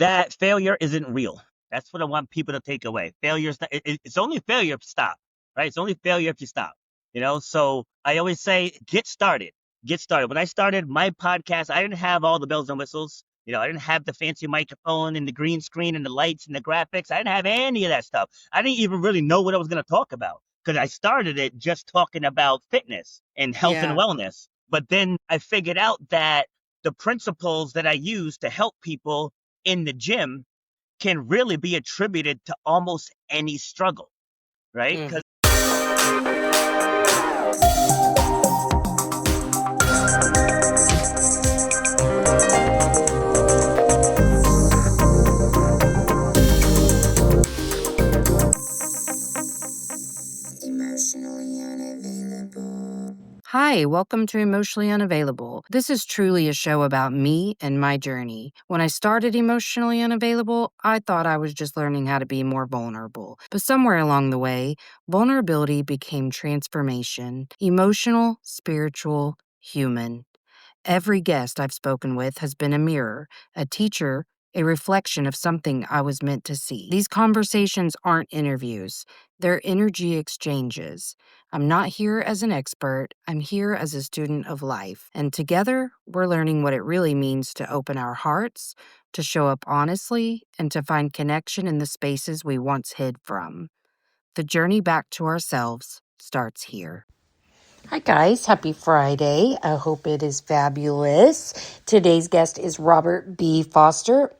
that failure isn't real. That's what I want people to take away. Failure is not, it's only failure if you stop, right? It's only failure if you stop. So I always say, get started. Get started. When I started my podcast, I didn't have all the bells and whistles. I didn't have the fancy microphone and the green screen and the lights and the graphics. I didn't have any of that stuff. I didn't even really know what I was going to talk about because I started it just talking about fitness and health and Yeah. wellness. But then I figured out that the principles that I use to help people in the gym can really be attributed to almost any struggle, right? Mm. Emotionally unavailable. Hi, welcome to Emotionally Unavailable. This is truly a show about me and my journey. When I started Emotionally Unavailable, I thought I was just learning how to be more vulnerable. But somewhere along the way, vulnerability became transformation. Emotional, spiritual, human. Every guest I've spoken with has been a mirror, a teacher, a reflection of something I was meant to see. These conversations aren't interviews, they're energy exchanges. I'm not here as an expert, I'm here as a student of life. And together, we're learning what it really means to open our hearts, to show up honestly, and to find connection in the spaces we once hid from. The journey back to ourselves starts here. Hi, guys. Happy Friday. I hope it is fabulous. Today's guest is Robert B. Foster.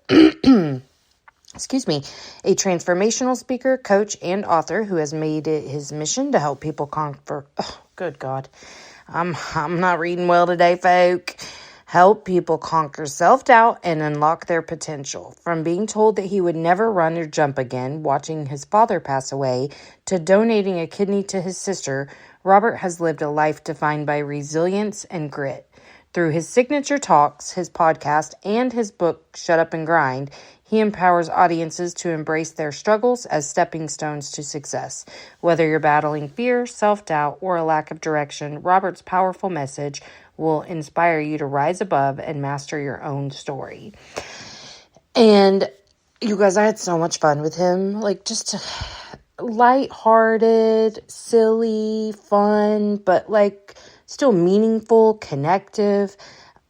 Excuse me, a transformational speaker, coach, and author who has made it his mission to help people conquer. Oh, good God. I'm not reading well today, folk. Help people conquer self-doubt and unlock their potential. From being told that he would never run or jump again, watching his father pass away, to donating a kidney to his sister, Robert has lived a life defined by resilience and grit. Through his signature talks, his podcast, and his book, Shut Up and Grind, he empowers audiences to embrace their struggles as stepping stones to success. Whether you're battling fear, self-doubt, or a lack of direction, Robert's powerful message will inspire you to rise above and master your own story. And you guys, I had so much fun with him. Just lighthearted, silly, fun, but still meaningful, connective.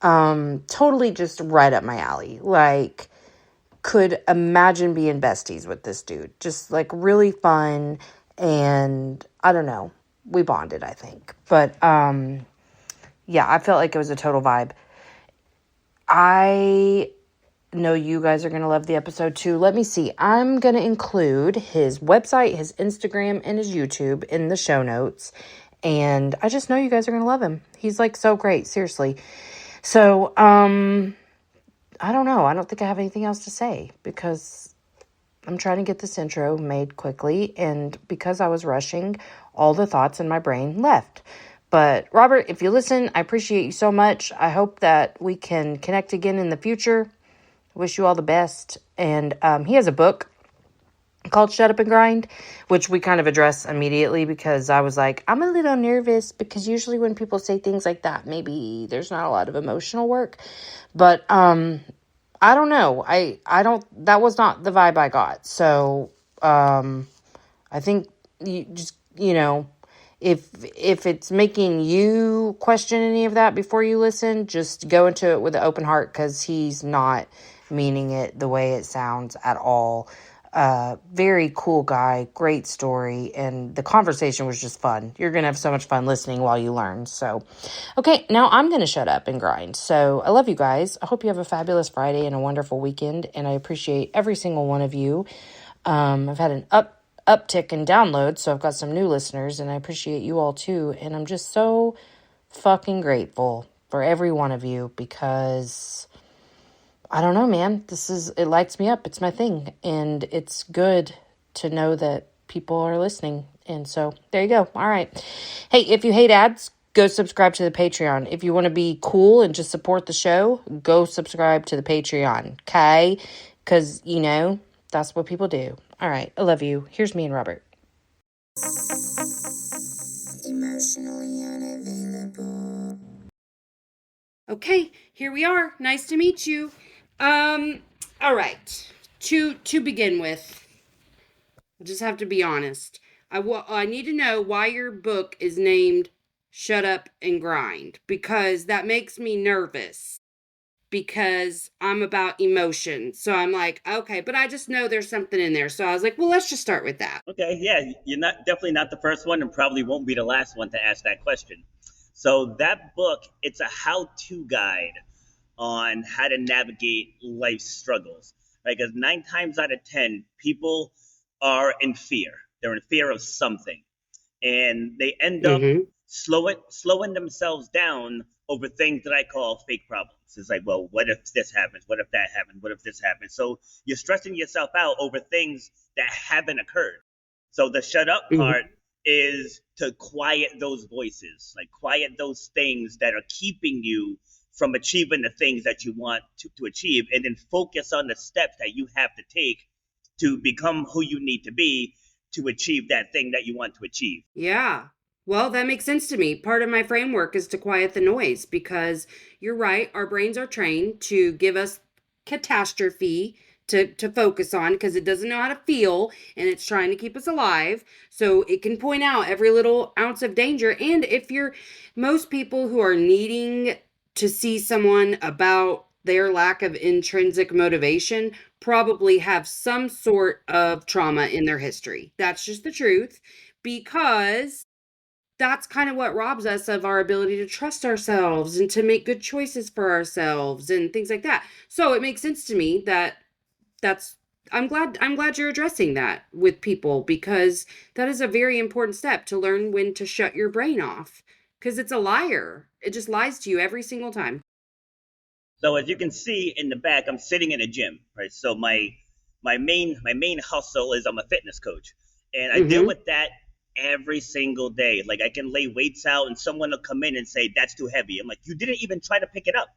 Totally just right up my alley. Could imagine being besties with this dude. Just really fun, and I don't know. We bonded, I think. But yeah, I felt like it was a total vibe. I know you guys are going to love the episode too. Let me see. I'm going to include his website, his Instagram, and his YouTube in the show notes. And I just know you guys are going to love him. He's so great, seriously. So, I don't know. I don't think I have anything else to say because I'm trying to get this intro made quickly. And because I was rushing, all the thoughts in my brain left. But Robert, if you listen, I appreciate you so much. I hope that we can connect again in the future. Wish you all the best. And he has a book called Shut Up and Grind, which we kind of address immediately because I was like, I'm a little nervous because usually when people say things like that, maybe there's not a lot of emotional work. But I don't know. That was not the vibe I got. So I think you just, if it's making you question any of that before you listen, just go into it with an open heart because he's not meaning it the way it sounds at all. Very cool guy, great story, and the conversation was just fun. You're going to have so much fun listening while you learn. So, okay, now I'm going to shut up and grind. So, I love you guys. I hope you have a fabulous Friday and a wonderful weekend, and I appreciate every single one of you. I've had an uptick in downloads, so I've got some new listeners, and I appreciate you all too, and I'm just so fucking grateful for every one of you because I don't know, man. It lights me up. It's my thing. And it's good to know that people are listening. And so there you go. All right. Hey, if you hate ads, go subscribe to the Patreon. If you want to be cool and just support the show, go subscribe to the Patreon. Okay? Because, that's what people do. All right. I love you. Here's me and Robert. Emotionally unavailable. Okay, here we are. Nice to meet you. All right. To begin with, I just have to be honest. I need to know why your book is named Shut Up and Grind, because that makes me nervous, because I'm about emotion. So I'm like, okay, but I just know there's something in there. So I was like, well, let's just start with that. Okay, yeah, you're not definitely not the first one, and probably won't be the last one to ask that question. So that book, it's a how-to guide on how to navigate life's struggles. Right? Because 9 times out of 10, people are in fear. They're in fear of something, and they end up Mm-hmm. slowing themselves down over things that I call fake problems. It's like, well, what if this happens? What if that happens? What if this happens? So you're stressing yourself out over things that haven't occurred. So the shut up Mm-hmm. part is to quiet those voices, like quiet those things that are keeping you from achieving the things that you want to achieve, and then focus on the steps that you have to take to become who you need to be to achieve that thing that you want to achieve. Yeah. Well, that makes sense to me. Part of my framework is to quiet the noise, because you're right. Our brains are trained to give us catastrophe to focus on, because it doesn't know how to feel and it's trying to keep us alive. So it can point out every little ounce of danger. And if you're most people who are needing to see someone about their lack of intrinsic motivation probably have some sort of trauma in their history. That's just the truth, because that's kind of what robs us of our ability to trust ourselves and to make good choices for ourselves and things like that. So it makes sense to me that that's I'm glad you're addressing that with people, because that is a very important step to learn when to shut your brain off, because it's a liar. It just lies to you every single time. So as you can see in the back, I'm sitting in a gym, right? So my main hustle is I'm a fitness coach, and I deal Mhm. with that every single day. Like I can lay weights out, and someone will come in and say that's too heavy. I'm like, you didn't even try to pick it up.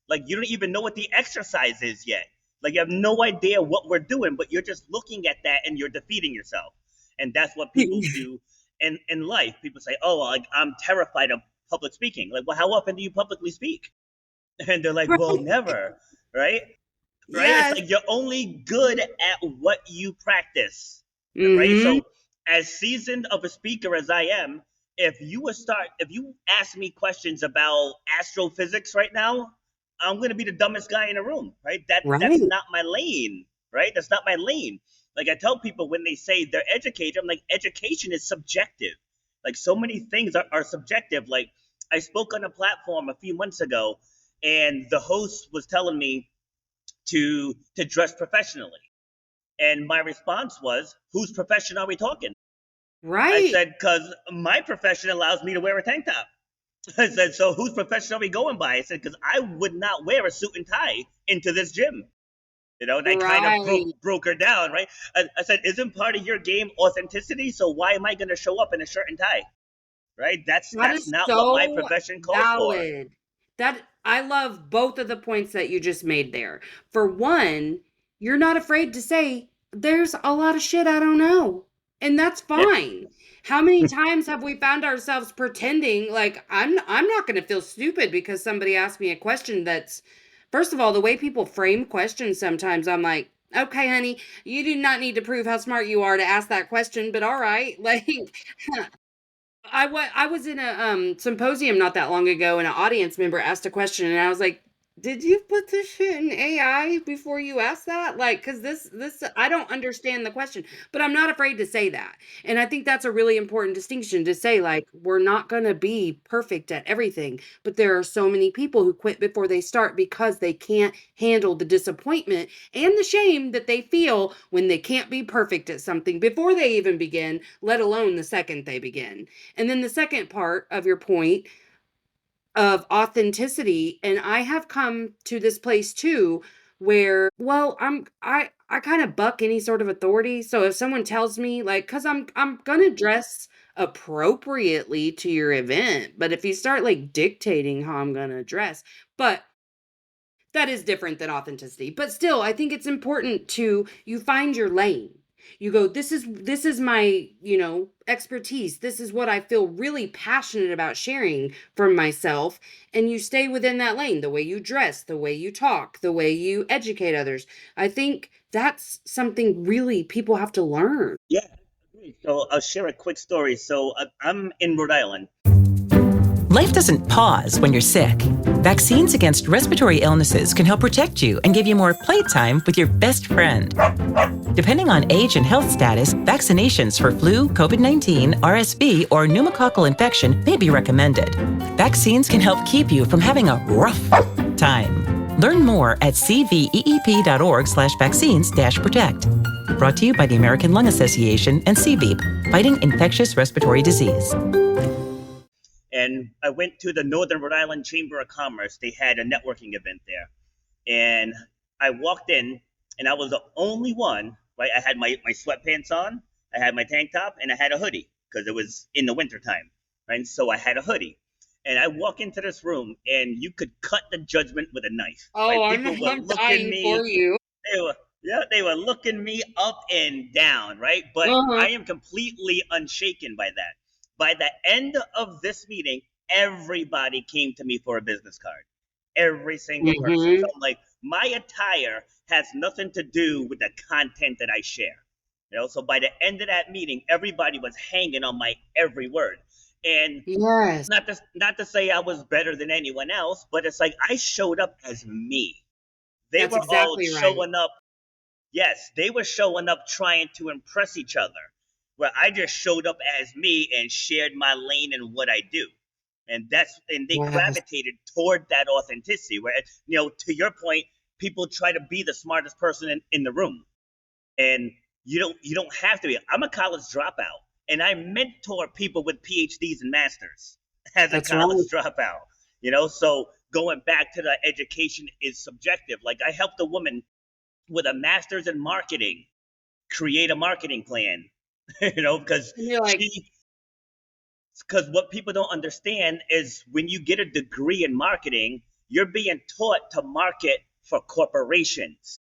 Like you don't even know what the exercise is yet. Like you have no idea what we're doing, but you're just looking at that and you're defeating yourself. And that's what people do in life. People say, "Oh, like I'm terrified of public speaking." Like, well, how often do you publicly speak? And they're like, well, Right. never, right? Right? It's Yes. like you're only good at what you practice, right? Mhm. So, as seasoned of a speaker as I am, if you ask me questions about astrophysics right now, I'm going to be the dumbest guy in the room, right? That's Right. not my lane, right? That's not my lane. Like I tell people when they say they're educated, I'm like, education is subjective. Like so many things are subjective. Like I spoke on a platform a few months ago, and the host was telling me to dress professionally. And my response was, whose profession are we talking? I Right. said, because my profession allows me to wear a tank top. I said, so whose profession are we going by? I said, because I would not wear a suit and tie into this gym. And I kind of Right. broke her down, right? I said, isn't part of your game authenticity? So why am I going to show up in a shirt and tie? Right? That That's is not what my so profession calls for. valid. That I love both of the points that you just made there. For one, you're not afraid to say there's a lot of shit I don't know. And that's Yeah. fine. How many times have we found ourselves pretending like I'm not going to feel stupid because somebody asked me a question that's, first of all, the way people frame questions sometimes, I'm like, okay, honey, you do not need to prove how smart you are to ask that question, but all right. Like, I was in a, symposium not that long ago, and an audience member asked a question, and I was like, "Did you put this shit in AI before you asked that?" Like, 'cause this I don't understand the question, but I'm not afraid to say that. And I think that's a really important distinction to say, like, we're not gonna be perfect at everything, but there are so many people who quit before they start because they can't handle the disappointment and the shame that they feel when they can't be perfect at something before they even begin, let alone the second they begin. And then the second part of your point of authenticity, and I have come to this place too where, well, I kind of buck any sort of authority. So if someone tells me, like, cuz I'm going to dress appropriately to your event, but if you start like dictating how I'm going to dress, but that is different than authenticity. But still, I think it's important to you find your lane. You go, this is my, expertise. This is what I feel really passionate about sharing from myself. And you stay within that lane, the way you dress, the way you talk, the way you educate others. I think that's something really people have to learn. Yeah. So I'll share a quick story. So I'm in Rhode Island. Life doesn't pause when you're sick. Vaccines against respiratory illnesses can help protect you and give you more playtime with your best friend. Depending on age and health status, vaccinations for flu, COVID-19, RSV, or pneumococcal infection may be recommended. Vaccines can help keep you from having a rough time. Learn more at cveep.org/vaccines-protect. Brought to you by the American Lung Association and CVEEP, fighting infectious respiratory disease. And I went to the Northern Rhode Island Chamber of Commerce. They had a networking event there. And I walked in, and I was the only one, right? I had my sweatpants on, I had my tank top, and I had a hoodie because it was in the wintertime, right? So I had a hoodie. And I walk into this room, and you could cut the judgment with a knife. Right? Oh, People were I'm looking dying for me. you. They were looking me up and down, right? But Uh-huh. I am completely unshaken by that. By the end of this meeting, everybody came to me for a business card. Every single person. So Mm-hmm. I'm like, my attire has nothing to do with the content that I share. So by the end of that meeting, everybody was hanging on my every word. And Yes, not to say I was better than anyone else, but it's like I showed up as me. They that's were all exactly right. showing up. Yes, they were showing up trying to impress each other, where I just showed up as me and shared my lane and what I do. And they Yes. gravitated toward that authenticity where, to your point, people try to be the smartest person in the room. And you don't have to be. I'm a college dropout, and I mentor people with PhDs and masters as a That's college right. dropout. So going back to the education is subjective. Like I helped a woman with a master's in marketing create a marketing plan. Because And you're like, she because what people don't understand is when you get a degree in marketing, you're being taught to market for corporations.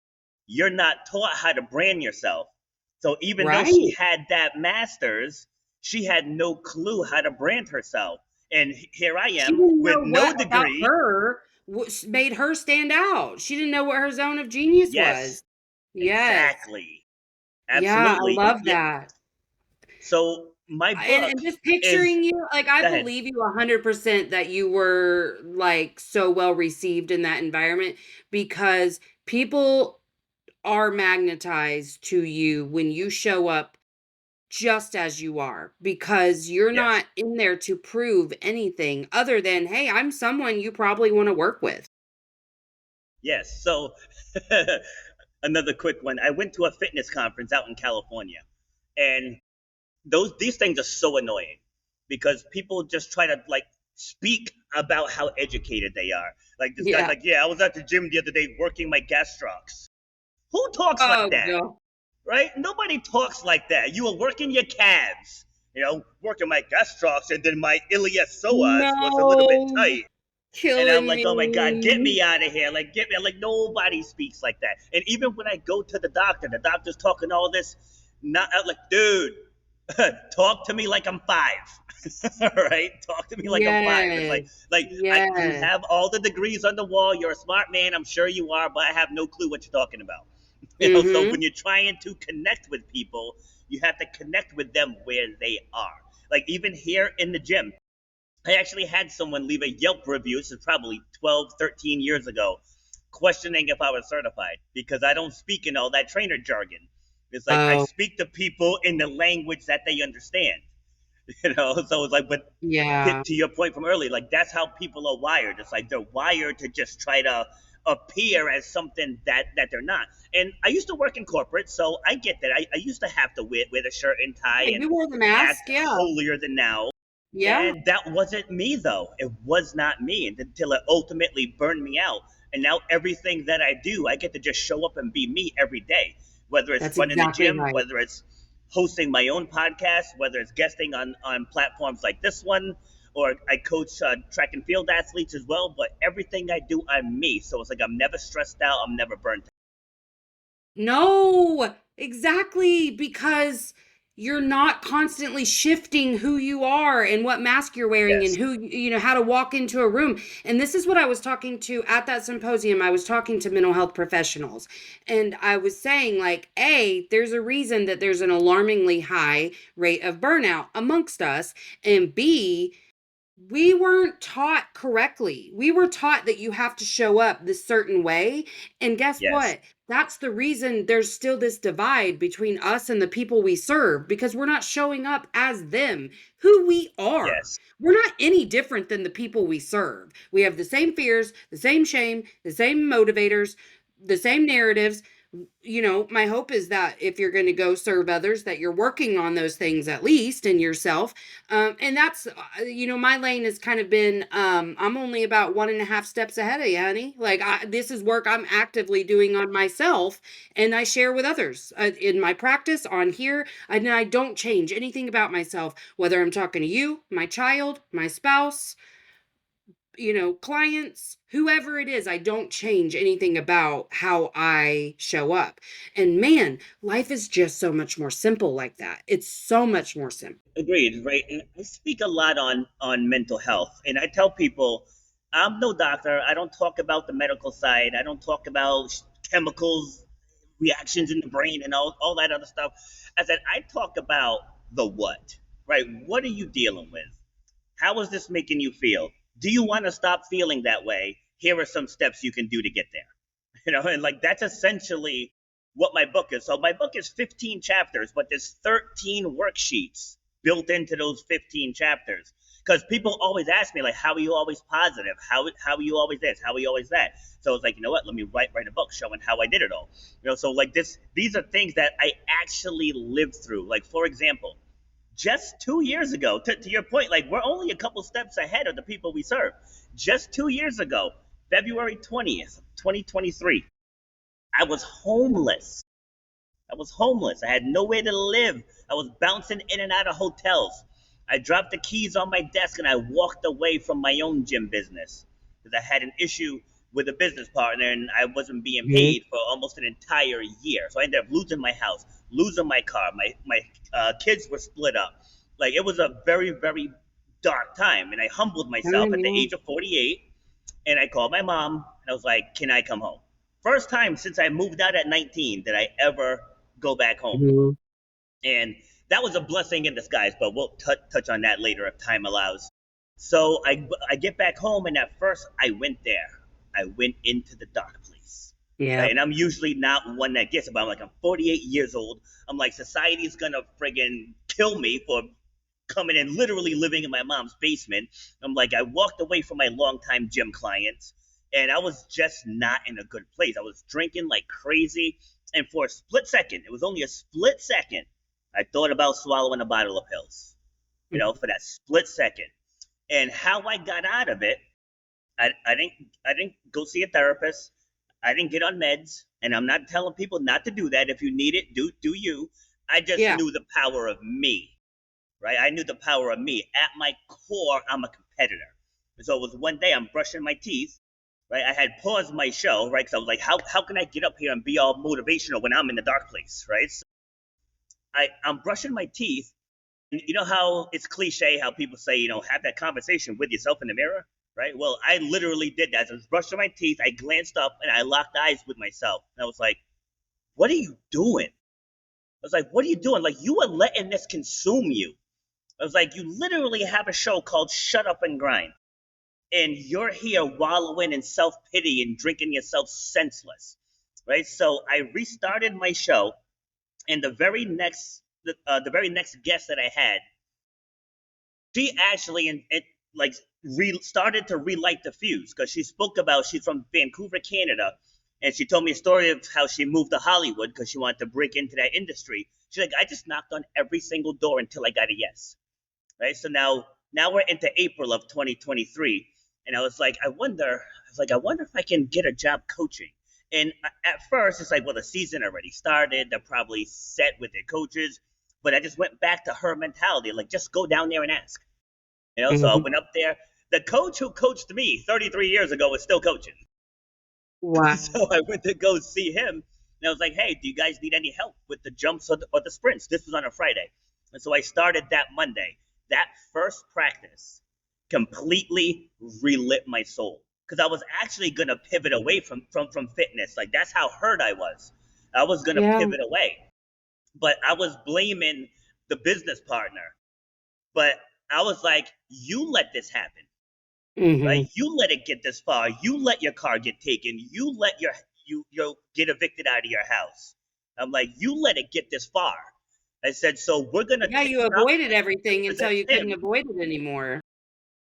You're not taught how to brand yourself. So even though she right. had that master's, she had no clue how to brand herself. And here I She am didn't with know no what about degree. her made her stand out. She didn't know what her zone of genius Yes, was. Yes. exactly. Yeah, I Absolutely. love Yeah. that. So my And book just is, picturing you, like, I go ahead. believe you 100% that you were, like, so well received in that environment because people are magnetized to you when you show up just as you are because you're Yes. not in there to prove anything other than, "Hey, I'm someone you probably wanna work with." Yes. So another quick one. I went to a fitness conference out in California, and these things are so annoying because people just try to like speak about how educated they are. Like this guy's Yeah. like, yeah, I was at the gym the other day working my gastrocs. Who talks like Oh, that? no. Right? Nobody talks like that. You were working your calves, working my gastrocs, and then my iliopsoas was a little bit No. tight. And I'm Killing like, oh my God, get me. me out of here. Like, get me. Like, nobody speaks like that. And even when I go to the doctor's talking all this, not like, dude, talk to me like I'm five. Right? Talk to me like I'm five. It's Yes. you Yes. have all the degrees on the wall. You're a smart man. I'm sure you are, but I have no clue what you're talking about. So Mhm. when you're trying to connect with people, you have to connect with them where they are. Like even here in the gym, I actually had someone leave a Yelp review. This is probably 12, 13 years ago, questioning if I was certified because I don't speak in all that trainer jargon. It's like I Oh, speak to people in the language that they understand. So it's like, but yeah. to your point from earlier, like that's how people are wired. It's like they're wired to just try to appear as something that they're not. And I used to work in corporate, so I get that. I used to have to wear the shirt and tie Yeah, and you wore the act mask, yeah. holier than now. Yeah, And that wasn't me, though. It was not me until it ultimately burned me out. And now everything that I do, I get to just show up and be me every day, whether it's that's running the exactly gym, right. whether it's hosting my own podcast, whether it's guesting on platforms like this one, or I coach track and field athletes as well. But everything I do, I'm me. So it's like I'm never stressed out, I'm never burnt out. No. Exactly, because you're not constantly shifting who you are and what mask you're wearing and Yes. who, how to walk into a room. And this is what I was talking to at that symposium. I was talking to mental health professionals, and I was saying, like, A, there's a reason that there's an alarmingly high rate of burnout amongst us. And B, we weren't taught correctly. We were taught that you have to show up this certain way. And guess Yes. what? That's the reason there's still this divide between us and the people we serve, because we're not showing up as them, who we are. Yes. We're not any different than the people we serve. We have the same fears, the same shame, the same motivators, the same narratives. My hope is that if you're going to go serve others, that you're working on those things at least in yourself. And that's, my lane has kind of been, I'm only about 1.5 steps ahead of you, honey. Like, this is work I'm actively doing on myself, and I share with others in my practice on here. And I don't change anything about myself, whether I'm talking to you, my child, my spouse, clients, whoever it is. I don't change anything about how I show up. And man, life is just so much more simple like that. It's so much more simple. Agreed, right? And I speak a lot on mental health, and I tell people I'm no doctor. I don't talk about the medical side. I don't talk about chemicals, reactions in the brain, and all that other stuff. I said I talk about the what, right? What are you dealing with? How is this making you feel? Do you want to stop feeling that way? Here are some steps you can do to get there. And like that's essentially what my book is. So my book is 15 chapters, but there's 13 worksheets built into those 15 chapters. Because people always ask me, like, how are you always positive? How are you always this? How are you always that? So it's like, you know what? Let me write a book showing how I did it all. So like these are things that I actually lived through. Like, for example, just 2 years ago, to your point, like we're only a couple steps ahead of the people we serve. Just 2 years ago, February 20th, 2023, I was homeless. I was homeless. I had nowhere to live. I was bouncing in and out of hotels. I dropped the keys on my desk and I walked away from my own gym business because I had an issue with a business partner and I wasn't being paid for almost an entire year. So I ended up losing my house, losing my car. My kids were split up. Like it was a very, very dark time. And I humbled myself at the age of 48 and I called my mom and I was like, can I come home? First time since I moved out at 19 did I ever go back home. Mhm. And that was a blessing in disguise, but we'll touch on that later if time allows. So I get back home, and at first I went there. I went into the dark place. Yeah. Right? And I'm usually not one that gets it, but I'm like, I'm 48 years old. I'm like, society's gonna friggin' kill me for coming and literally living in my mom's basement. I'm like, I walked away from my longtime gym clients, and I was just not in a good place. I was drinking like crazy, and for a split second, it was only a split second, I thought about swallowing a bottle of pills. For that split second. And how I got out of it, I didn't go see a therapist. I didn't get on meds, and I'm not telling people not to do that. If you need it, do you. I just Yeah. knew the power of me, right? I knew the power of me. At my core, I'm a competitor. And so it was one day I'm brushing my teeth, right? I had paused my show, right? Because I was like, how can I get up here and be all motivational when I'm in the dark place, right? So I'm brushing my teeth. And you know how it's cliche how people say, have that conversation with yourself in the mirror, right? Well, I literally did that. As I was brushing my teeth, I glanced up and I locked eyes with myself. And I was like, what are you doing? I was like, what are you doing? Like, you are letting this consume you. I was like, you literally have a show called Shut Up and Grind. And you're here wallowing in self pity and drinking yourself senseless, right? So I restarted my show, and the very next guest that I had, she actually like started to relight the fuse because she spoke about she's from Vancouver, Canada, and she told me a story of how she moved to Hollywood because she wanted to break into that industry. She's like, I just knocked on every single door until I got a yes. Right. So now we're into April of 2023, and I was like, I wonder if I can get a job coaching. And at first, it's like, well, the season already started. They're probably set with their coaches. But I just went back to her mentality, like just go down there and ask. So I Mhm. went up there. The coach who coached me 33 years ago was still coaching. Wow. So I went to go see him, And I was like, hey, do you guys need any help with the jumps or the sprints? This was on a Friday. And so I started that Monday. That first practice completely relit my soul because I was actually going to pivot away from fitness. Like that's how hurt I was. I was going to Yeah. pivot away, but I was blaming the business partner. But I was like, you let this happen, right? Mhm. You let it get this far. You let your car get taken. You let you get evicted out of your house. I'm like, you let it get this far. I said, so we're gonna Yeah, you stop avoided blaming everything this until you couldn't him. avoid it anymore.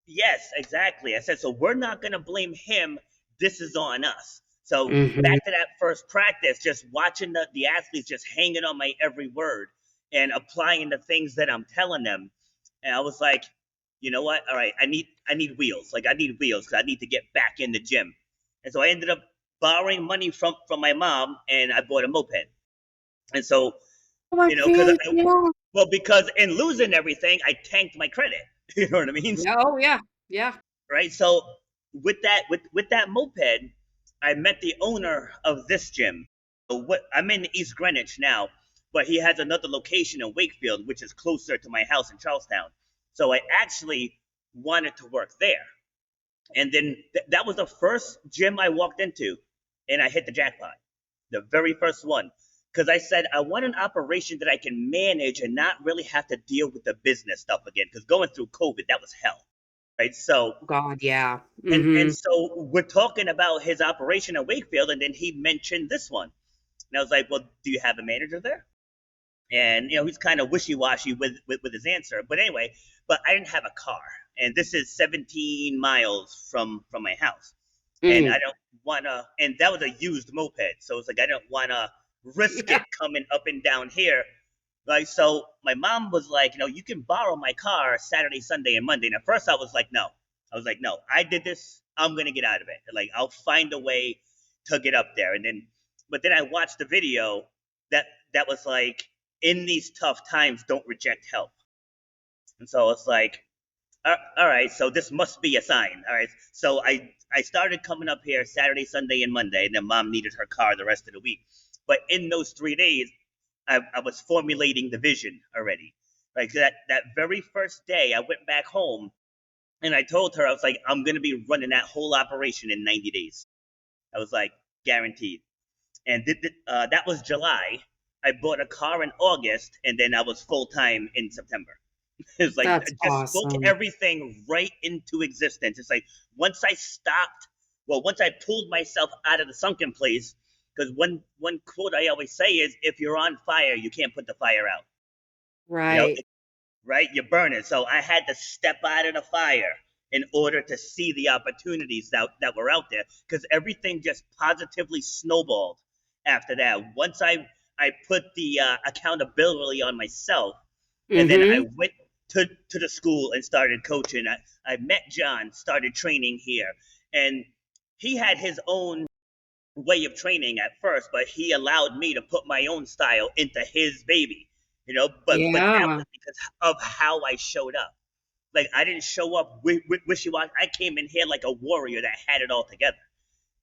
Yes, exactly. I said, so we're not gonna blame him. This is on us. So Mhm. back to that first practice, just watching the athletes just hanging on my every word and applying the things that I'm telling them. And I was like, you know what? All right, I need wheels. Like I need wheels because I need to get back in the gym. And so I ended up borrowing money from my mom and I bought a moped. And so, Oh, I because can't. Yeah. because in losing everything, I tanked my credit. You know what I mean? Yeah. Oh, yeah. Yeah. Right? So with that moped, I met the owner of this gym. So what I'm in East Greenwich now, but he has another location in Wakefield, which is closer to my house in Charlestown. So I actually wanted to work there. And then that was the first gym I walked into, and I hit the jackpot, the very first one. Because I said I want an operation that I can manage and not really have to deal with the business stuff again. Because going through COVID, that was hell, right? So God, yeah. and Mhm. so we're talking about his operation at Wakefield, and then he mentioned this one, and I was like, "Well, do you have a manager there?" And he's kind of wishy-washy with his answer. But anyway, but I didn't have a car, and this is 17 miles from my house, and I Mm. don't wanna. And that was a used moped, so it's like I don't wanna risk Yeah. it coming up and down here. Like so, my mom was like, you can borrow my car Saturday, Sunday, and Monday. And at first, I was like, no. I was like, no. I did this. I'm gonna get out of it. Like I'll find a way to get up there. But then I watched the video that was like, in these tough times, don't reject help. And so it's like, all right, so this must be a sign. All right, so I started coming up here Saturday, Sunday, and Monday, and then mom needed her car the rest of the week. But in those 3 days, I was formulating the vision already. Right, that very first day, I went back home and I told her I was like, I'm gonna be running that whole operation in 90 days. I was like, guaranteed. And that was July. I bought a car in August, and then I was full time in September. It's like That's just spoke awesome. everything right into existence. It's like once I stopped, well, once I pulled myself out of the sunken place, because one quote I always say is, "If you're on fire, you can't put the fire out." You know, Right. right? You burn it. So I had to step out of the fire in order to see the opportunities that were out there, because everything just positively snowballed after that. Once I put the accountability on myself, and then I Mhm. went to the school and started coaching. I met John, started training here, and he had his own way of training at first, but he allowed me to put my own style into his baby, but that Yeah. was because of how I showed up. Like I didn't show up wishy washy. I came in here like a warrior that had it all together,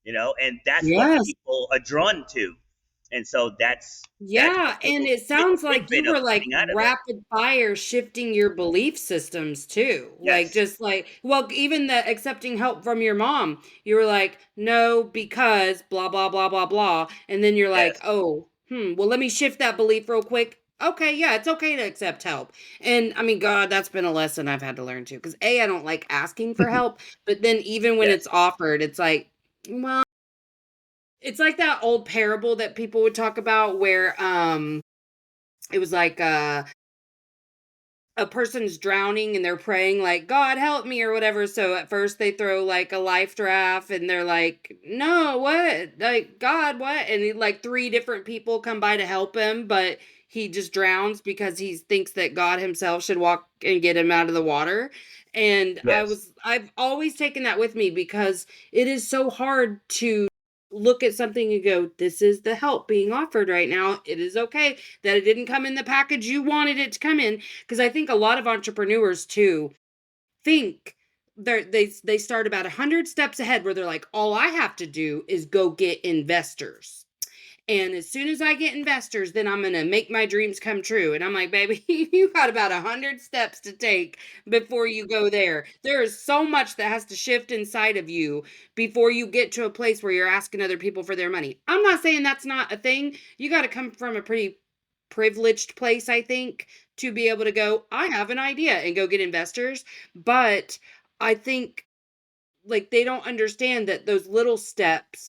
and that's what Yes. people are drawn to, and so that's Yeah, a and little it sounds like you tidbit of were like coming out of it. rapid fire shifting your belief systems too. Like Yes, just like well, even the accepting help from your mom, you were like, no, because blah blah blah blah blah. And then you're like, yes, oh, well, let me shift that belief real quick. Okay, yeah, it's okay to accept help. And I mean, God, that's been a lesson I've had to learn too. Because A, I don't like asking for help, but then even when it's yes, offered, it's like, well, it's like that old parable that people would talk about where it was like a person's drowning and they're praying like God help me or whatever, so at first they throw like a life draft and they're like no what like God what like three different people come by to help him, but he just drowns because he thinks that God himself should walk and get him out of the water. And yes. I've always taken that with me because it is so hard to look at something and go, this is the help being offered right now, it is okay that it didn't come in the package you wanted it to come in. Because I think a lot of entrepreneurs too think they start about 100 steps ahead where they're like, all I have to do is go get investors. And as soon as I get investors, then I'm going to make my dreams come true. And I'm like, baby, you got about 100 steps to take before you go there. There is so much that has to shift inside of you before you get to a place where you're asking other people for their money. I'm not saying that's not a thing. You got to come from a pretty privileged place, I think, to be able to go, I have an idea and go get investors. But I think like they don't understand that those little steps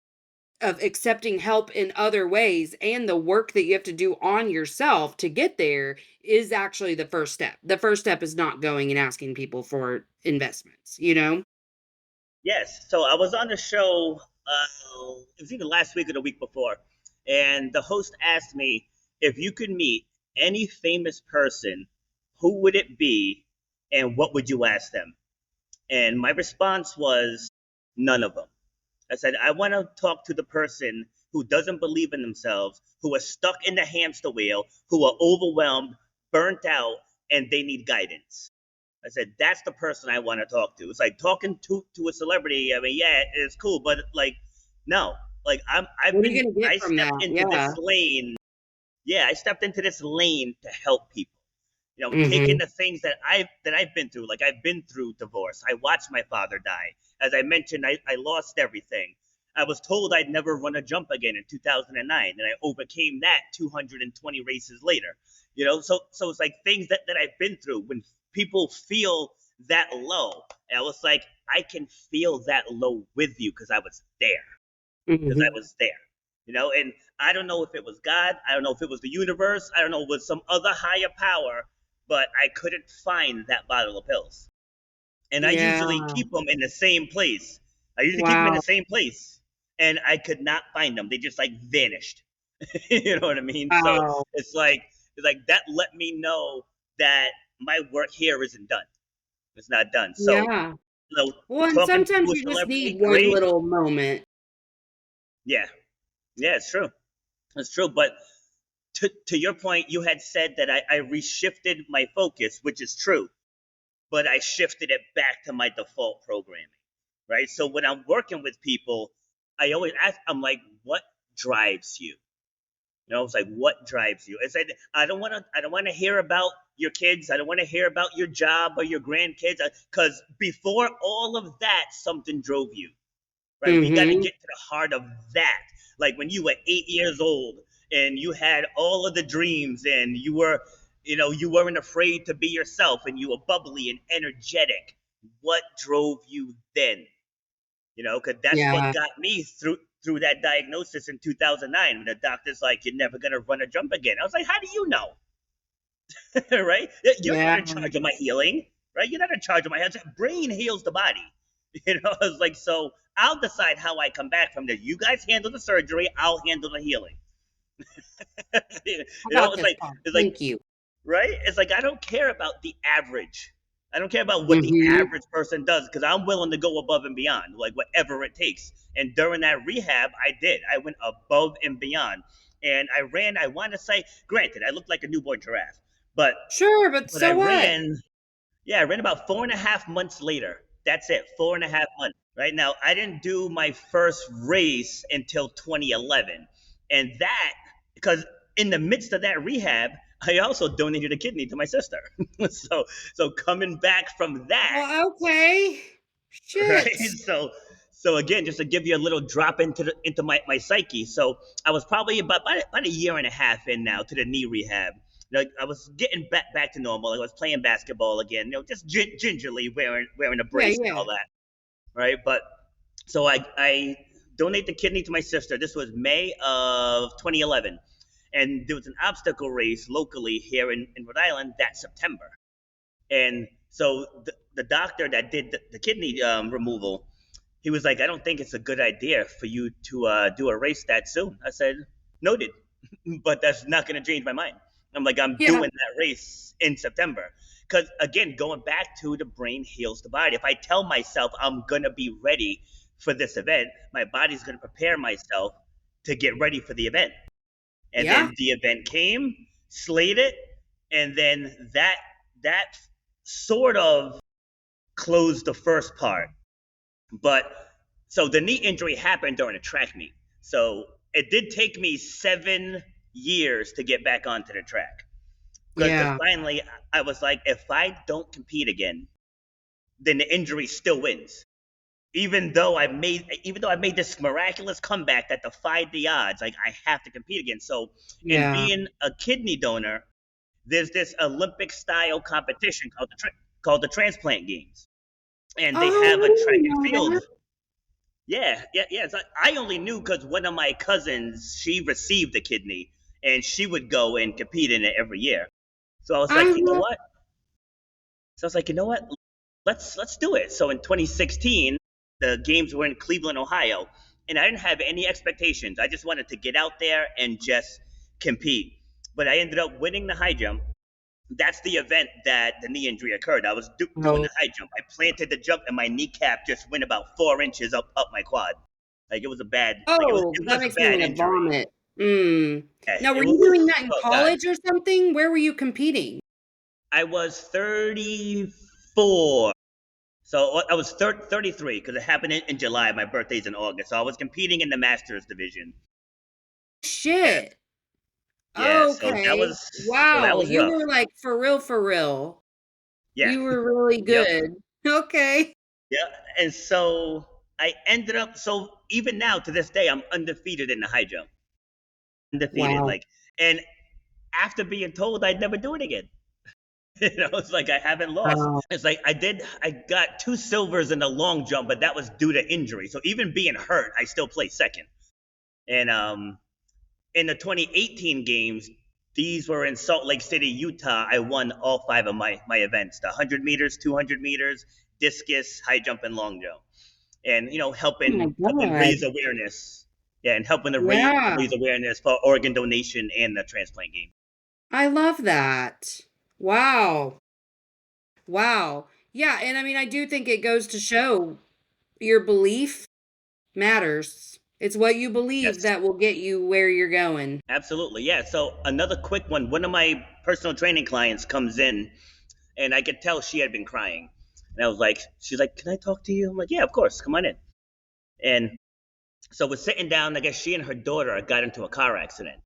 of accepting help in other ways and the work that you have to do on yourself to get there is actually the first step. The first step is not going and asking people for investments, you know? Yes. So I was on the show. It was either last week or the week before, and the host asked me if you could meet any famous person, who would it be, and what would you ask them? And my response was none of them. I said I want to talk to the person who doesn't believe in themselves, who are stuck in the hamster wheel, who are overwhelmed, burnt out, and they need guidance. I said, that's the person I want to talk to. It's like talking to a celebrity. I mean, yeah, it's cool, but like, no, like What are you going to get I from that? stepped into Yeah. this lane. Yeah, I stepped into this lane to help people. Taking Mhm. the things that I've been through. Like I've been through divorce. I watched my father die. As I mentioned, I lost everything. I was told I'd never run a jump again in 2009, and I overcame that 220 races later. So it's like things that I've been through. When people feel that low, and I was like, I can feel that low with you because I was there. Because I Mhm. was there. And I don't know if it was God, I don't know if it was the universe, I don't know if it was some other higher power, but I couldn't find that bottle of pills. And I usually Yeah. keep them in the same place. I usually keep them in the Wow. same place. And I could not find them. They just like vanished. You know what I mean? So Wow. it's like that let me know that my work here isn't done. It's not done. So, Yeah. you know, Well, and talking sometimes to a you just need celebrity, one great. little moment. Yeah. Yeah, it's true. It's true. But to your point, you had said that I reshifted my focus, which is true, but I shifted it back to my default programming, right? So when I'm working with people, I always ask, I'm like, what drives you? It's like, what drives you? It's like, I don't want to hear about your kids. I don't want to hear about your job or your grandkids, because before all of that, something drove you, right? We got to Mhm. get to the heart of that. Like when you were 8 years old and you had all of the dreams and you weren't afraid to be yourself and you were bubbly and energetic. What drove you then? Because that's what Yeah. got me through that diagnosis in 2009 when the doctor's like, you're never going to run a jump again. I was like, how do you know? Right? You're not Yeah. in charge of my healing, right? You're not in charge of my health. Brain heals the body. I was like, so I'll decide how I come back from this. You guys handle the surgery, I'll handle the healing. I got It's this like part. it's like Thank you. right? It's like I don't care about the average. I don't care about what the Mhm. average person does because I'm willing to go above and beyond, like whatever it takes. And during that rehab, I did. I went above and beyond. And I ran, I want to say, granted, I looked like a newborn giraffe, but Sure, but but I so what? ran, yeah, I ran about 4.5 months later. That's it, 4.5 months. Right now, I didn't do my first race until 2011, and that because in the midst of that rehab, I also donated a kidney to my sister. so so coming back from that, Well, okay. right? Shit. So again, just to give you a little drop into my psyche. So I was probably about a year and a half in now to the knee rehab. I was getting back to normal. I was playing basketball again. Just gingerly wearing a Yeah, brace and yeah. all that, right? But so I donate the kidney to my sister. This was May of 2011, and there was an obstacle race locally here in Rhode Island that September. And so the doctor that did the kidney removal, he was like, I don't think it's a good idea for you to do a race that soon. I said, noted, but that's not going to change my mind. I'm like, I'm Yeah. doing that race in September. Because again, going back to the brain heals the body. If I tell myself I'm going to be ready for this event, my body's going to prepare myself to get ready for the event. And Yeah. then the event came, slayed it, and then that sort of closed the first part. But so the knee injury happened during a track meet. So it did take me 7 years to get back onto the track. Because Yeah. finally, I was like, if I don't compete again, then the injury still wins. Even though I made this miraculous comeback that defied the odds, like I have to compete again. So, in Yeah. being a kidney donor, there's this Olympic style competition called the transplant games, and they Oh, have I a track didn't and know field. that. Yeah, yeah, yeah. So I only knew because one of my cousins, she received a kidney, and she would go and compete in it every year. So I was I like, you know love what? So I was like, you know what? Let's do it. So in 2016, the games were in Cleveland, Ohio, and I didn't have any expectations. I just wanted to get out there and just compete. But I ended up winning the high jump. That's the event that the knee injury occurred. I was doing oh, the high jump. I planted the jump, and my kneecap just went about 4 inches up my quad. Like it was a bad, like oh, it that was a makes me bad want to injury. vomit. Mm. Yeah, Now, it were was. you doing that in Oh God, college or something? Where were you competing? I was 34. So I was 33 because it happened in July. My birthday's in August. So I was competing in the Masters division. Yeah, Shit. yeah. So that Okay. was so that Wow. was You rough. were like for real, for real. Yeah. You were really Yep. good. Okay. Yeah. And so I ended up. So even now to this day, I'm undefeated in the high jump. Undefeated. Wow. Like, and after being told I'd never do it again. It's like I haven't lost. Wow. It's like I got 2 silvers in the long jump, but that was due to injury. So even being hurt, I still placed second. And in the 2018 games, these were in Salt Lake City, Utah. I won all 5 of my events: the 100 meters, 200 meters, discus, high jump, and long jump. And Oh my helping God. raise awareness. Yeah, and helping to Yeah. raise awareness for organ donation and the transplant game. I love that. Wow. Wow. Yeah, and I mean, I do think it goes to show your belief matters. It's what you believe Yes, that will get you where you're going. absolutely. Yeah. So another quick one. One of my personal training clients comes in, and I could tell she had been crying. And I was like, she's like, "Can I talk to you?" I'm like, "Yeah, of course. Come on in." And so we're sitting down. I guess she and her daughter got into a car accident,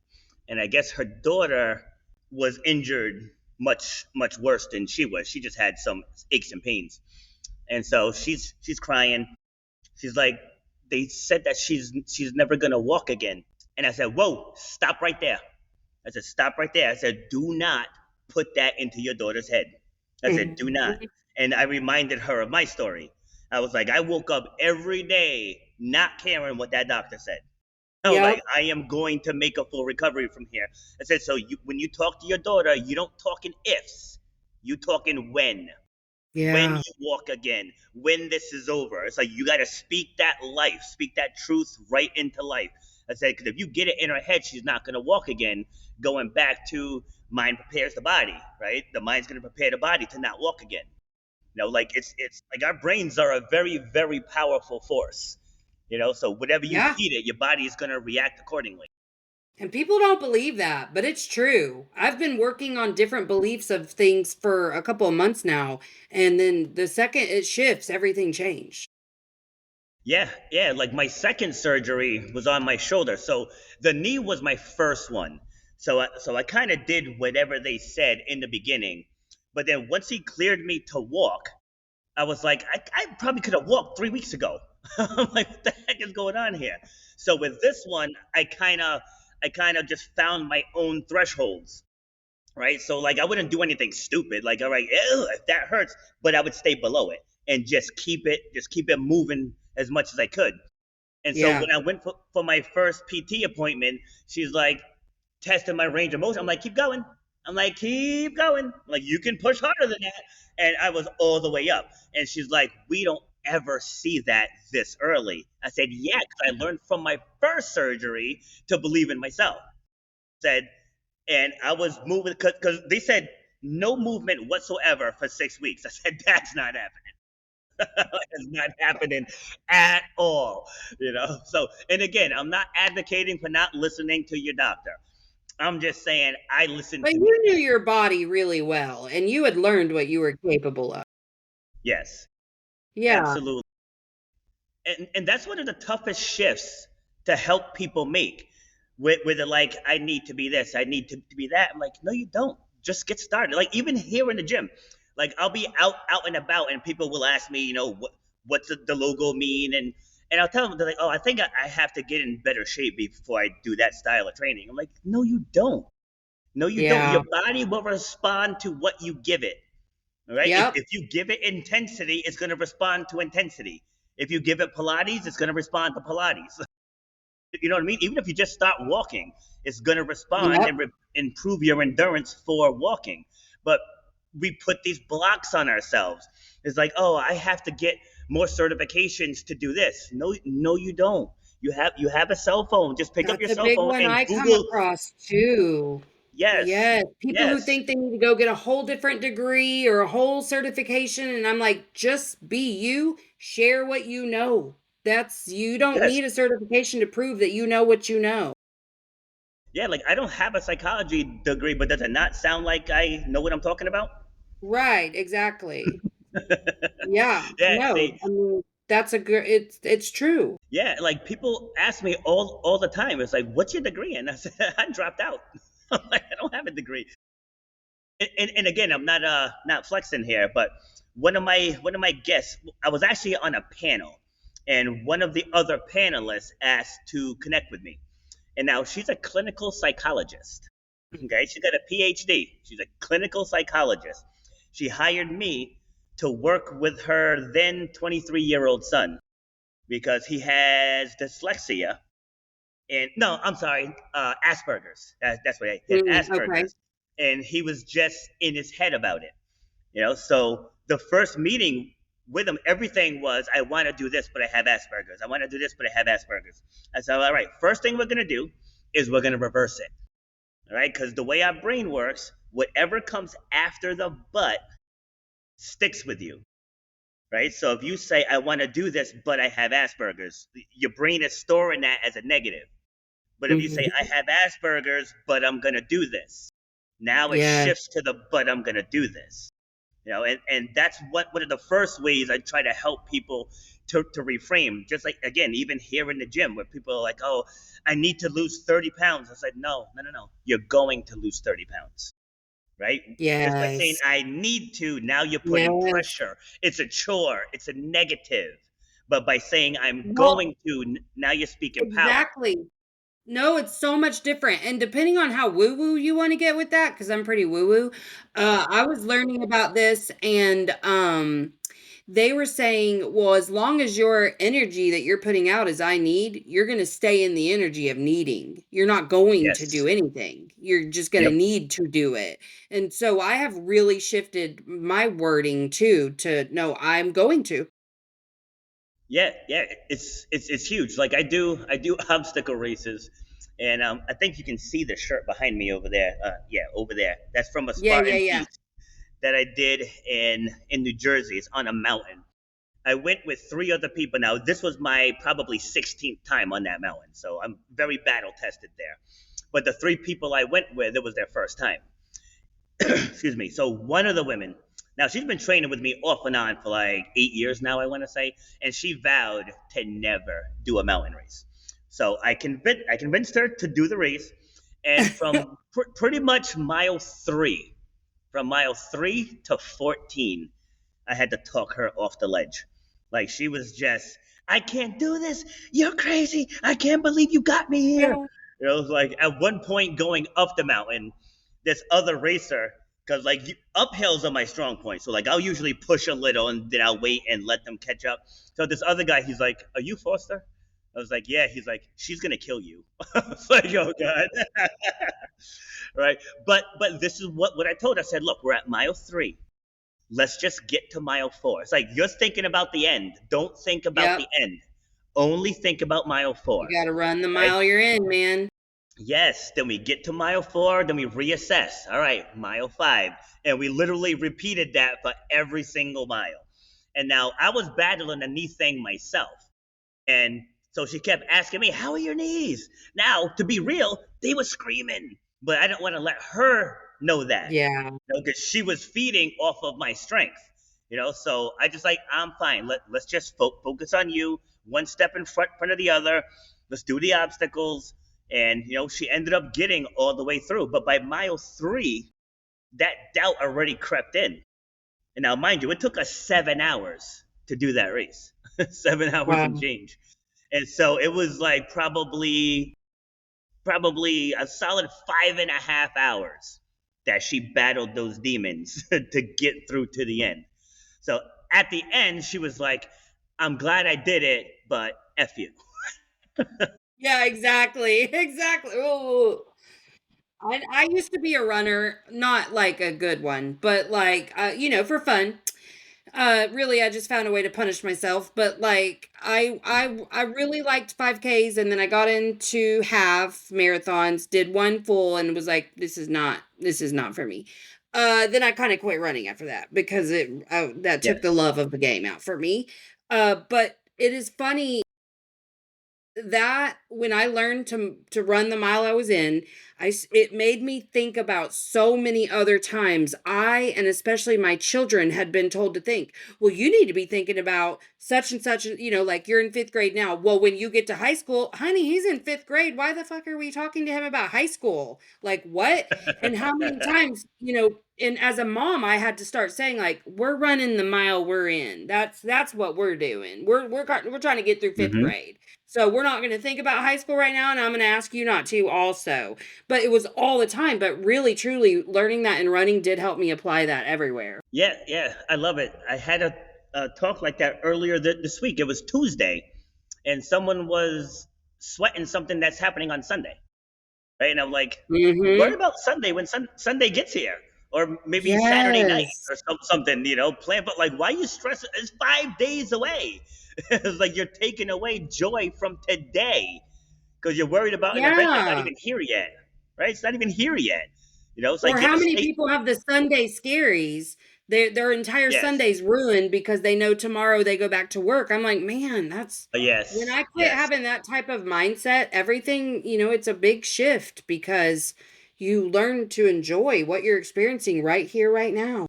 and I guess her daughter was injured much worse than she was. She just had some aches and pains, and so she's crying. She's like, they said that she's never gonna walk again. And I said, "Whoa, stop right there." I said, "Stop right there." I said, "Do not put that into your daughter's head." I said, "Do not." And I reminded her of my story. I was like, I woke up every day not caring what that doctor said. I was like, Yep. I am going to make a full recovery from here. I said, so when you talk to your daughter, you don't talk in ifs, you talk in when Yeah. you walk again, when this is over. It's like you got to speak that life, speak that truth right into life. I said, because if you get it in her head, she's not going to walk again. Going back to mind prepares the body, right? The mind's going to prepare the body to not walk again. Like it's like our brains are a very very powerful force. So whatever you Yeah. feed it, your body is going to react accordingly. And people don't believe that, but it's true. I've been working on different beliefs of things for a couple of months now, and then the second it shifts, everything changed. Yeah, yeah. Like my second surgery was on my shoulder, so the knee was my first one. So I kind of did whatever they said in the beginning, but then once he cleared me to walk, I was like, I probably could have walked 3 weeks ago. I'm like, what the heck is going on here? So with this one, I kind of just found my own thresholds, right? So like I wouldn't do anything stupid. Like, all right, ew, if that hurts, but I would stay below it and just keep it moving as much as I could. And so Yeah. when I went for my first PT appointment, she's like testing my range of motion. I'm like, keep going. I'm like, keep going. I'm like, you can push harder than that. And I was all the way up. And she's like, we don't ever see that this early. I said, yeah, because I learned from my first surgery to believe in myself. Said, and I was moving because they said no movement whatsoever for 6 weeks. I said, that's not happening. It's not happening at all. So, and again, I'm not advocating for not listening to your doctor. I'm just saying I listened But to me. you knew your body really well, and you had learned what you were capable of. Yes, Yeah. absolutely. And that's one of the toughest shifts to help people make. with it like I need to be this, I need to be that. I'm like, no, you don't. Just get started. Like even here in the gym, like I'll be out and about, and people will ask me, what's the logo mean, and I'll tell them, they're like, oh, I think I have to get in better shape before I do that style of training. I'm like, no, you don't. No, you don't. Yeah. Your body will respond to what you give it. All right. If, Yep. if you give it intensity, it's going to respond to intensity. If you give it Pilates, it's going to respond to Pilates. You know what I mean? Even if you just start walking, it's going to respond Yep. and improve your endurance for walking. But we put these blocks on ourselves. It's like, oh, I have to get more certifications to do this. No, no, you don't. You have a cell phone. Just pick up your That's a cell big phone one and I come Google. across too. Yes, Yes, people who yes, think they need to go get a whole different degree or a whole certification, and I'm like, just be you, share what you know. That's you don't yes. need a certification to prove that you know what you know. Yeah, like I don't have a psychology degree, but does it not sound like I know what I'm talking about? Right, exactly. Yeah, Yeah, no, see, I mean, that's a good it's true. yeah, like people ask me all the time. It's like, what's your degree? And I said, I dropped out. I'm like, I don't have a degree. And again, I'm not flexing here, but one of my guests, I was actually on a panel, and one of the other panelists asked to connect with me. And now she's a clinical psychologist. Okay, she got a PhD. She's a clinical psychologist. She hired me to work with her then 23-year-old son because he has dyslexia and no, I'm sorry, Asperger's. That's what he had, Okay. Asperger's, and he was just in his head about it. So the first meeting with him, everything was, I want to do this, but I have Asperger's. I want to do this, but I have Asperger's. I said, all right, first thing we're gonna do is we're gonna reverse it. All right, because the way our brain works, whatever comes after the but sticks with you. Right. So if you say, I want to do this, but I have Asperger's, your brain is storing that as a negative. But if you say, Mhm. I have Asperger's, but I'm going to do this, now it Yeah. shifts to the but I'm going to do this. And that's one of the first ways I try to help people to reframe. Just like, again, even here in the gym where people are like, oh, I need to lose 30 pounds. I said, no, no, no, no. You're going to lose 30 pounds. Right? Just by saying, Yes. I need to, now you're putting Yes. pressure. It's a chore, it's a negative. But by saying, I'm Well, going to, now you're speaking power. exactly. No, it's so much different, and depending on how woo-woo you wanna get with that, because 'cause I'm pretty woo-woo, I was learning about this and, they were saying, well, as long as your energy that you're putting out is "I need," you're gonna stay in the energy of needing. You're not going to Yes. do anything. You're just gonna Yep. need to do it, and so I have really shifted my wording too to, "No, I'm going to." Yeah, yeah, it's huge. Like I do obstacle races, and I think you can see the shirt behind me over there. Yeah, over there. That's from a Yeah, yeah, Spartan yeah. piece that I did in New Jersey. It's on a mountain. I went with three other people. Now this was my probably 16th time on that mountain, so I'm very battle tested there. But the three people I went with, it was their first time. Excuse me. So one of the women, now she's been training with me off and on for like 8 years now, I want to say, and she vowed to never do a mountain race. So I convinced her to do the race, and from pretty much mile 3 to 14, I had to talk her off the ledge. Like she was just, I can't do this. You're crazy. I can't believe you got me here. Yeah. It was like at one point going up the mountain, this other racer, because like uphills are my strong point. So like I'll usually push a little and then I'll wait and let them catch up. So this other guy, he's like, "Are you Foster?" I was like, "Yeah." He's like, "She's gonna kill you." I was like, "Oh God." Right. But this is what I told her. I said, "Look, we're at mile 3. Let's just get to mile 4." It's like you're thinking about the end. Don't think about the Yep. end. Only think about mile You four. gotta run the Right? mile you're in, man. Yes. Then we get to mile 4. Then we reassess. All right, mile 5, and we literally repeated that for every single mile. And now I was battling a knee thing myself, and so she kept asking me, "How are your knees?" Now, to be real, they were screaming, but I didn't want to let her know that, Yeah. because she was feeding off of my strength. So I just like, I'm fine. Let's just focus on you, one step in front of the other. Let's do the obstacles. And she ended up getting all the way through. But by mile 3, that doubt already crept in. And now, mind you, it took us 7 hours to do that race, 7 hours and Wow. change. And so it was like probably a solid 5.5 hours that she battled those demons to get through to the end. So at the end, she was like, "I'm glad I did it, but f you." Yeah, exactly. Exactly. Ooh. I used to be a runner, not like a good one, but like for fun. Really, I just found a way to punish myself. But like, I really liked 5Ks, and then I got into half marathons. Did one full, and was like, this is not for me. Then I kind of quit running after that because that took the Yes. love of the game out for me. But it is funny that when I learned to run the mile I was in, it made me think about so many other times I, and especially my children, had been told to think, well, you need to be thinking about such and such, like you're in 5th grade now. Well, when you get to high school, honey, he's in 5th grade. Why the fuck are we talking to him about high school? Like what? And how many times, and as a mom, I had to start saying like, we're running the mile we're in. That's what we're doing. We're trying to get through 5th Mm-hmm. grade. So we're not going to think about high school right now, and I'm going to ask you not to also. But it was all the time. But really, truly, learning that and running did help me apply that everywhere. Yeah, yeah, I love it. I had a talk like that earlier this week. It was Tuesday, and someone was sweating something that's happening on Sunday, right? And I'm like, worry Mm-hmm. about Sunday when Sunday gets here, or maybe Saturday night Yes. or something, plan. But like, why you stress? It's 5 days away. It's like you're taking away joy from today because you're worried about an event that's not Yeah. even here yet, right? It's not even here yet. It's like Or get how a many state. people have the Sunday scaries? Their entire Yes, Sunday's ruined because they know tomorrow they go back to work. I'm like, man, that's when yes, I quit yes. having that type of mindset, everything, it's a big shift because you learn to enjoy what you're experiencing right here, right now.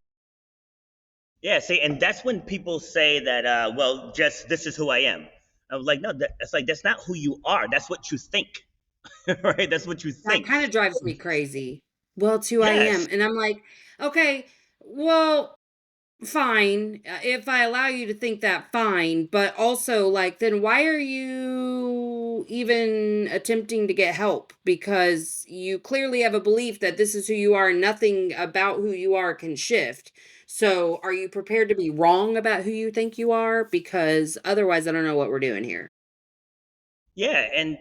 Yeah, see, and that's when people say that, well, just this is who I am. I was like, no, that's like that's not who you are. That's what you think, right? That's what you That think. kind of drives me crazy. Well, it's who I Yes, am. And I'm like, okay, well, fine. If I allow you to think that, fine. But also, like, then why are you even attempting to get help? Because you clearly have a belief that this is who you are, and nothing about who you are can shift. So, are you prepared to be wrong about who you think you are? Because otherwise, I don't know what we're doing here. yeah, and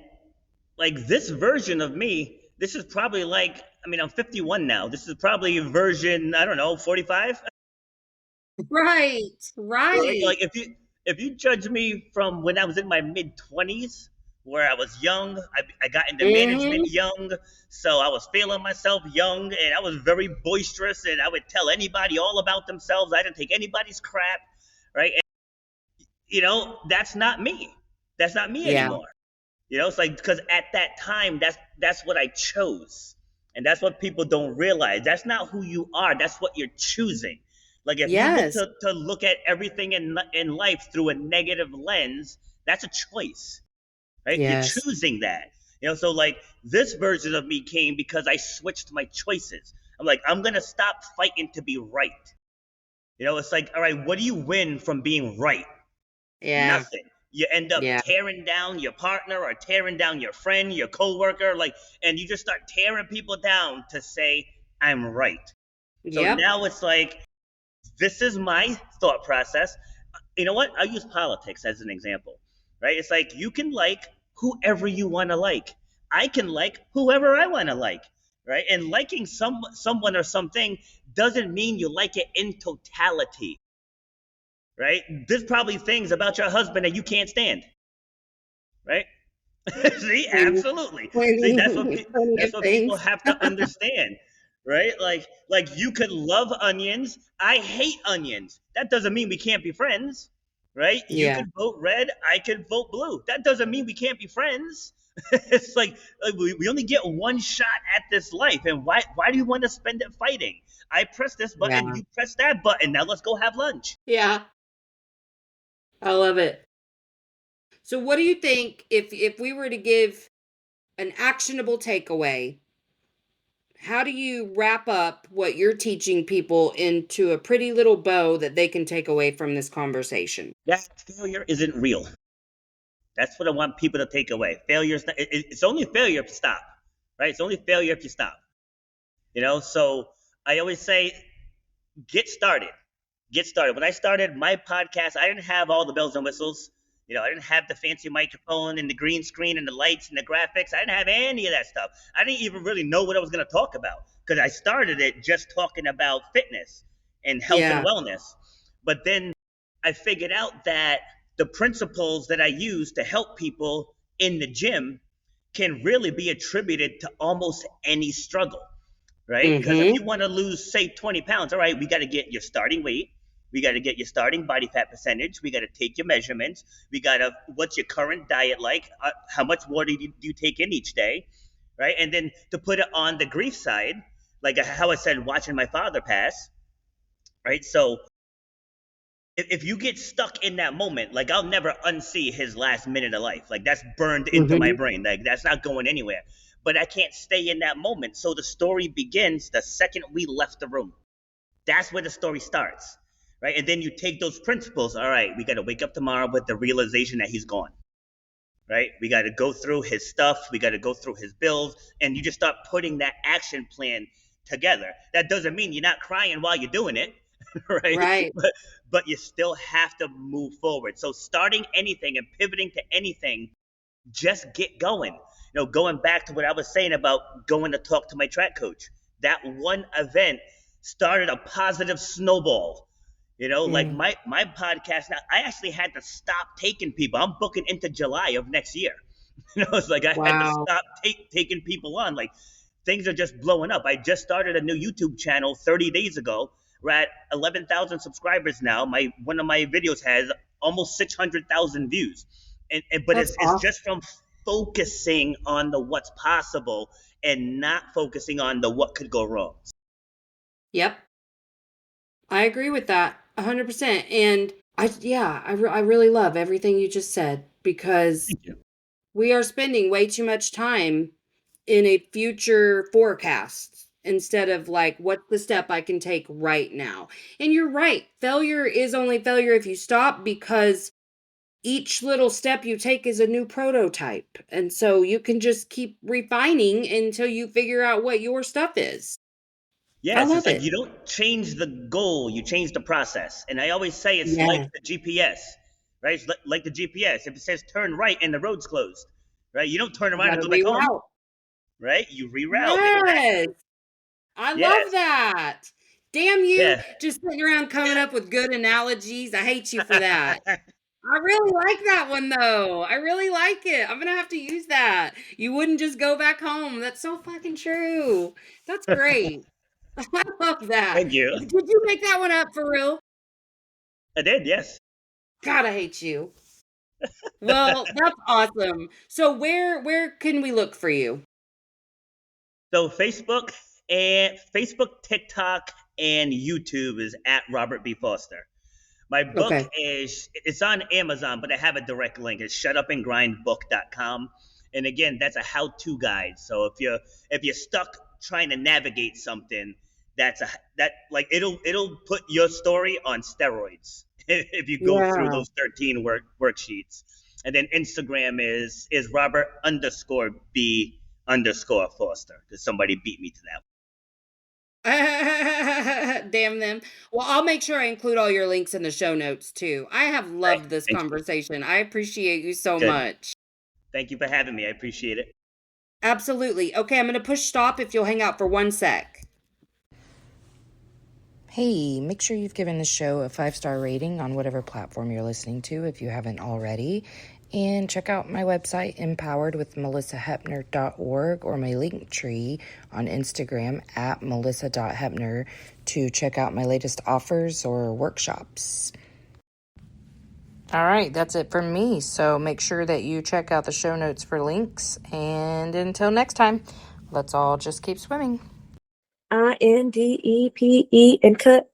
like this version of me, this is probably like, I mean, I'm 51 now. This is probably version, I don't know, 45. Right, Right? right. Like if you judge me from when I was in my mid 20s, where I was young, I got into management Hmm. young, so I was feeling myself young, and I was very boisterous, and I would tell anybody all about themselves. I didn't take anybody's crap, right? And, that's not me. That's not me Yeah. anymore. It's like because at that time, that's what I chose, and that's what people don't realize. That's not who you are. That's what you're choosing. Like if you get Yes. to look at everything in life through a negative lens, that's a choice, right? You're Yes. choosing that. So like this version of me came because I switched my choices. I'm like, I'm gonna stop fighting to be right. It's like, all right, what do you win from being right? Yeah. Nothing. You end up Yeah. tearing down your partner or tearing down your friend, your coworker, like, and you just start tearing people down to say, I'm right. So Yep. now it's like, this is my thought process. You know what? I'll use politics as an example, right? It's like you can like whoever you want to like. I can like whoever I want to like, right? And liking someone or something doesn't mean you like it in totality, right? There's probably things about your husband that you can't stand, right? See, Plenty, absolutely. See, that's what plenty, plenty that's of what people things. have to understand, right? Like you could love onions. I hate onions. That doesn't mean we can't be friends, right? You Yeah. could vote red. I could vote blue. That doesn't mean we can't be friends. It's like we only get one shot at this life, and why do you want to spend it fighting? I press this button, Yeah. you press that button. Now let's go have lunch. Yeah. I love it. So what do you think if we were to give an actionable takeaway, how do you wrap up what you're teaching people into a pretty little bow that they can take away from this conversation? That failure isn't real. That's what I want people to take away. It's only failure if you stop, right? It's only failure if you stop. So I always say, get started. Get started. When I started my podcast, I didn't have all the bells and whistles. I didn't have the fancy microphone and the green screen and the lights and the graphics. I didn't have any of that stuff. I didn't even really know what I was going to talk about because I started it just talking about fitness and health and Yeah. wellness. But then I figured out that the principles that I use to help people in the gym can really be attributed to almost any struggle, right? Because if Mm-hmm. you want to lose, say, 20 pounds, all right, we got to get your starting weight. We got to get your starting body fat percentage. We got to take your measurements. What's your current diet like? How much water do you take in each day, right? And then to put it on the grief side, like how I said, watching my father pass, right? So if you get stuck in that moment, like I'll never unsee his last minute of life. Like that's burned into my Mm-hmm. brain. Like that's not going anywhere. But I can't stay in that moment. So the story begins the second we left the room. That's where the story starts, right? And then you take those principles. All right, we got to wake up tomorrow with the realization that he's gone, right? We got to go through his stuff. We got to go through his bills, and you just start putting that action plan together. That doesn't mean you're not crying while you're doing it, right? Right. But you still have to move forward. So starting anything and pivoting to anything, just get going. Going back to what I was saying about going to talk to my track coach, that one event started a positive snowball. Like Mm. my podcast now, I actually had to stop taking people. I'm booking into July of next year. It's like I had to Wow. stop taking people on. Like things are just blowing up. I just started a new YouTube channel 30 days ago. We're at 11,000 subscribers now. One of my videos has almost 600,000 views, but That's it's awesome. just from focusing on the what's possible and not focusing on the what could go wrong. Yep. I agree with that 100%. And I really love everything you just said because Thank you. we are spending way too much time in a future forecast instead of like, what's the step I can take right now? And you're right. Failure is only failure if you stop because each little step you take is a new prototype. And so you can just keep refining until you figure out what your stuff is. I Yes, it's love like it. you don't change the goal, you change the process. And I always say it's like Yeah. the GPS, right? It's like the GPS. If it says turn right and the road's closed, right? You don't turn You around got and to go back home, reroute. right? You reroute. Yes. Exactly. I love Yes. that. Damn you, Yeah. just sitting around coming up with good analogies. I hate you for that. I really like that one though. I really like it. I'm gonna have to use that. You wouldn't just go back home. That's so fucking true. That's great. I love that. Thank you. Did you make that one up for real? I did, yes. God, I hate you. Well, that's awesome. So where can we look for you? So Facebook, TikTok, and YouTube is at Robert B. Foster. My book Okay. it's on Amazon, but I have a direct link. It's shutupandgrindbook.com. And again, that's a how-to guide. So if you're stuck trying to navigate something, that like it'll put your story on steroids if you go through Yeah. those 13 worksheets. And then Instagram is Robert underscore B underscore Foster because somebody beat me to that. Damn them. Well, I'll make sure I include all your links in the show notes too. I have Right. loved this Thank you. conversation. I appreciate you so Good. much. Thank you for having me. I appreciate it. Absolutely. Okay, I'm going to push stop if you'll hang out for 1 sec. Hey, make sure you've given the show a 5-star rating on whatever platform you're listening to if you haven't already. And check out my website, empoweredwithmelisahepner.org, or my link tree on Instagram at melissa.hepner to check out my latest offers or workshops. All right, that's it from me. So make sure that you check out the show notes for links. And until next time, let's all just keep swimming. INDEPE and cut.